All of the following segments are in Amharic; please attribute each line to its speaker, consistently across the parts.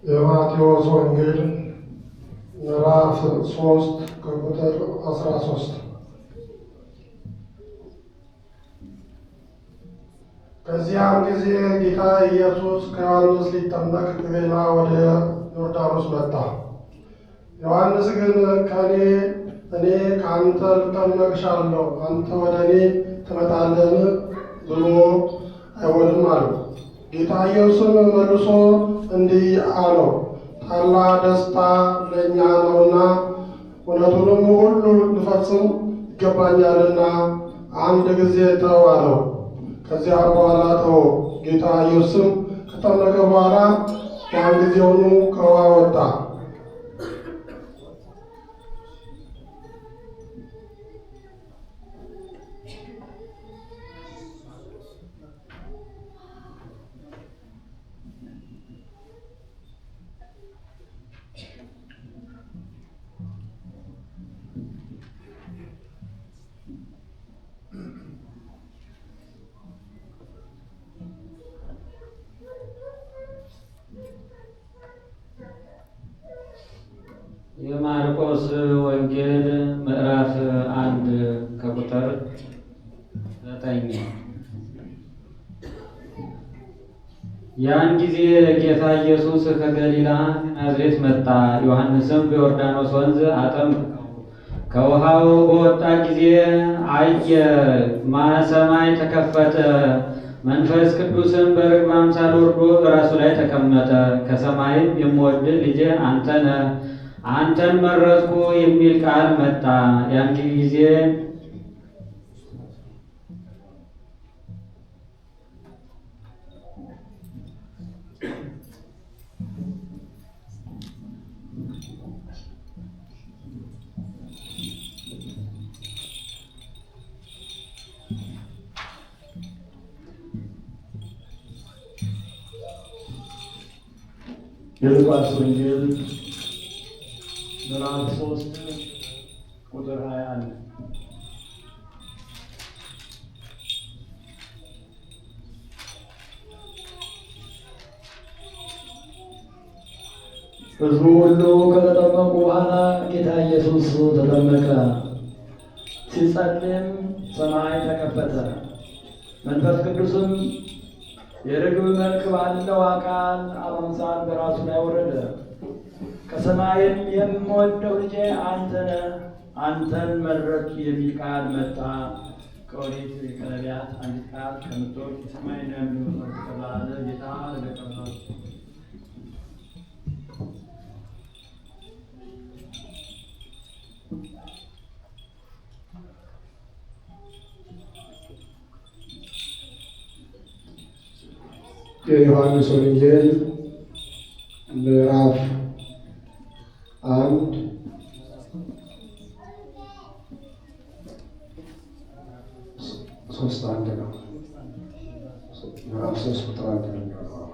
Speaker 1: የማቴዎስ ወንጌል ምዕራፍ 3 ከቁጥር 13። ከዚያም ጊዜ ጌታ ኢየሱስ ከዮሐንስ ሊጠመቅ ከገሊላ ወደ ዮርዳኖስ መጣ። ዮሐንስ ግን እኔ ከአንተ ልጠመቅሻለሁ፣ አንተ ወደ እኔ ትመጣለህን ብሎ አይሆንም አለው። ጌታ ኢየሱስም መልሶ እንዲህ አለው፣ ታላቅ ደስታ ለእኛ ነውና እውነቱንም ሁሉ ልፈጽም ይገባኛልና አንድ ጊዜ ተው አለው። ከዚያም በኋላ ተወው። ጌታ ኢየሱስም ከጠመቀ በኋላ ያን ጊዜውኑ ከውሃ ወጣ።
Speaker 2: የማርቆስ ወንጌል ምዕራፍ 1 ከቁጥር 9። ያን ጊዜ ጌታ ኢየሱስ ከገሊላ ናዝሬት መጣ። ዮሐንስም በዮርዳኖስ ወንዝ አጠምቀው። ከውሃው በወጣ ጊዜ አየ፣ ሰማይ ተከፈተ፣ መንፈስ ቅዱስም በርግብ አምሳል ወርዶ በራሱ ላይ ተቀመጠ። ከሰማይም የምወድህ ልጄ አንተ ነህ፣ አንተን መረጥኩ የሚል ቃል መጣ። ያን ጊዜ
Speaker 3: የሉቃስ ወንጌል ምዕራፍ 3 ቁጥር 21። ሕዝቡ ሁሉ ከተጠመቁ በኋላ ጌታ ኢየሱስ ተጠመቀ። ሲጸልም ሰማይ ተከፈተ፣ መንፈስ ቅዱስም የርግብ መልክ ባለው አካል አምሳል በራሱ ላይ ወረደ። ከሰማይም የምወደው ልጄ አንተ ነህ፣ አንተን መረጥኩ የሚል ቃል መጣ። ከኦሪት ከነቢያት አንዲት ቃል ከምትወርድ የሰማይና የምድር ተባለ። ጌታ ለቀረበ
Speaker 1: የዮሐንስ ወንጌል ምዕራፍ 1 3 ነው። ምዕራፍ 3 ቁጥር 1 ነው።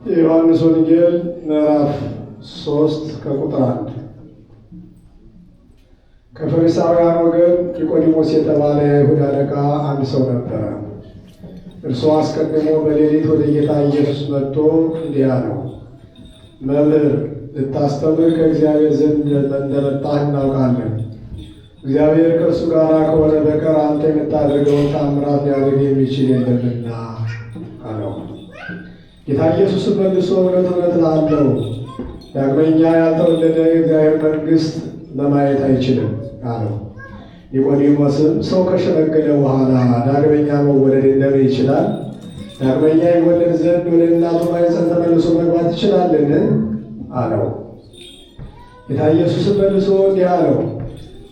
Speaker 1: የዮሐንስ ወንጌል ምዕራፍ 3 ከቁጥር 1። ከፈሪሳውያን ወገን ኒቆዲሞስ የተባለ የአይሁድ አለቃ አንድ ሰው ነበረ። እርሱ አስቀድሞ በሌሊት ወደ ጌታ ኢየሱስ መጥቶ እንዲህ አለው፣ መምህር ልታስተምር ከእግዚአብሔር ዘንድ እንደመጣህ እናውቃለን። እግዚአብሔር ከእርሱ ጋር ከሆነ በቀር አንተ የምታደርገውን ታምራት ሊያደርግ የሚችል የለምና አለው። ጌታ ኢየሱስም መልሶ እውነት እውነት እልሃለሁ ዳግመኛ ያልተወለደ የእግዚአብሔር መንግሥት ለማየት አይችልም አለው። ኒቆዲሞስም ሰው ከሸመገለ በኋላ ዳግመኛ መወለድ እንደምን ይችላል? ዳግመኛ ይወለድ ዘንድ ወደ እናቱ ማኅፀን ተመልሶ መግባት ይችላልን? አለው። ጌታ ኢየሱስም መልሶ እንዲህ አለው፣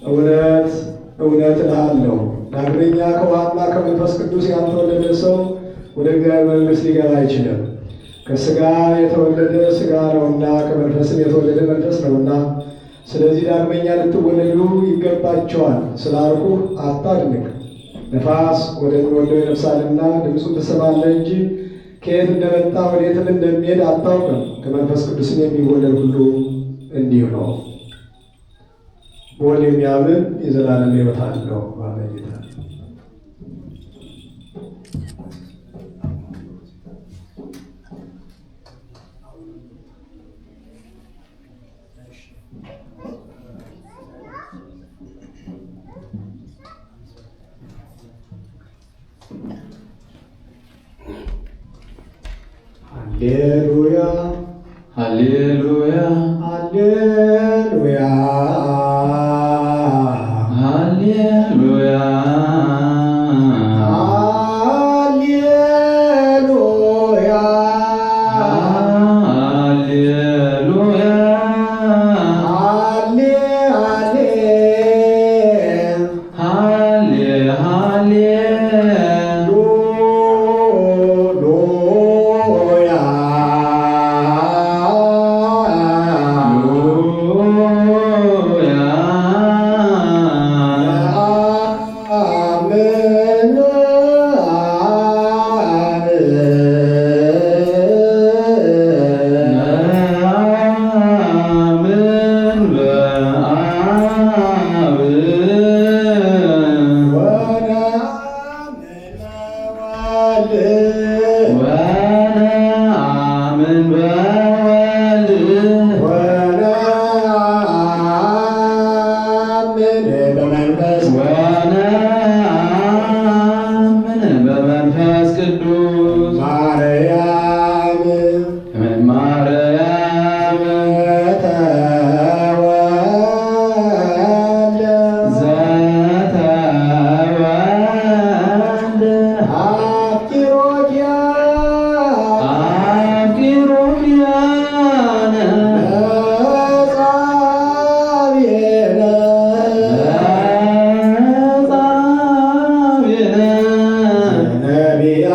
Speaker 1: እውነት እውነት እልሃለሁ ዳግመኛ ከውኃና ከመንፈስ ቅዱስ ያልተወለደ ሰው ወደ እግዚአብሔር መንግሥት ሊገባ አይችልም። ከሥጋ የተወለደ ሥጋ ነውና ከመንፈስም የተወለደ መንፈስ ነውና፣ ስለዚህ ዳግመኛ ልትወለዱ ይገባቸዋል ስላልኩህ አታድንቅ። ነፋስ ወደሚወልደው ይነፍሳልና ድምፁን ትሰማለህ እንጂ ከየት እንደመጣ ወዴትም እንደሚሄድ አታውቅም። ከመንፈስ ቅዱስም የሚወለድ ሁሉ እንዲሁ ነው። በወልድ የሚያምን የዘላለም ሕይወት አለው አለ ጌታ። ሃሌሉያ
Speaker 2: ሃሌሉያ
Speaker 1: ሃሌሉያ
Speaker 2: ሃሌሉያ
Speaker 1: ነቢያ